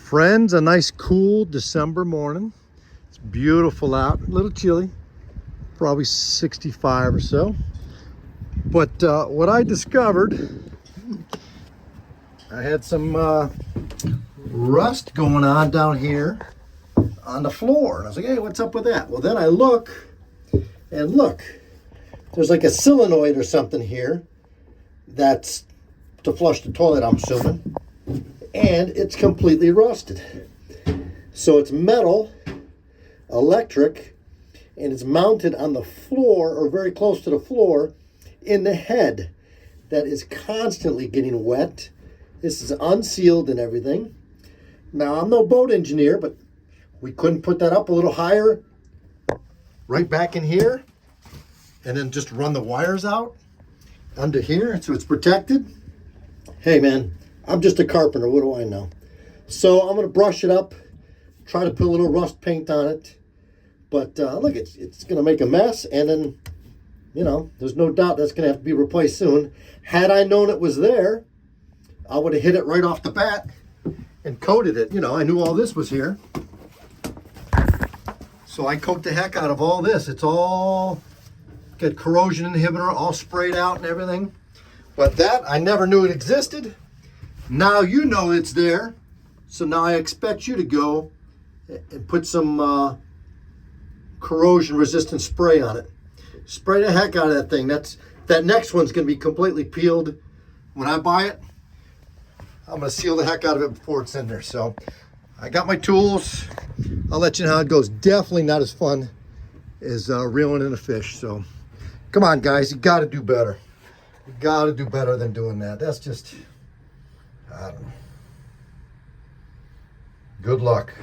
Friends, a nice cool December morning. It's beautiful out, a little chilly, probably 65 or so. But what I discovered, I had some rust going on down here on the floor. And I was like, hey, what's up with that? Well, then I look, and look, there's like a solenoid or something here that's to flush the toilet, I'm assuming. And it's completely rusted. So it's metal, electric, and it's mounted on the floor or very close to the floor in the head that is constantly getting wet. This is unsealed and everything. Now, I'm no boat engineer, but we couldn't put that up a little higher, right back in here, and then just run the wires out under here so it's protected. Hey, man, I'm just a carpenter. What do I know? So I'm going to brush it up, try to put a little rust paint on it. But look, it's going to make a mess, and then, you know, there's no doubt that's going to have to be replaced soon. Had I known it was there, I would have hit it right off the bat and coated it. You know, I knew all this was here. So I coat the heck out of all this. It's all got corrosion inhibitor, all sprayed out and everything. But that, I never knew it existed. Now you know it's there. So now I expect you to go and put some corrosion resistant spray on it. Spray the heck out of that thing. That next one's going to be completely peeled. When I buy it, I'm going to seal the heck out of it before it's in there. So I got my tools. I'll let you know how it goes. Definitely not as fun as reeling in a fish. So come on, guys. You got to do better. You got to do better than doing that. That's just, I don't know. Good luck.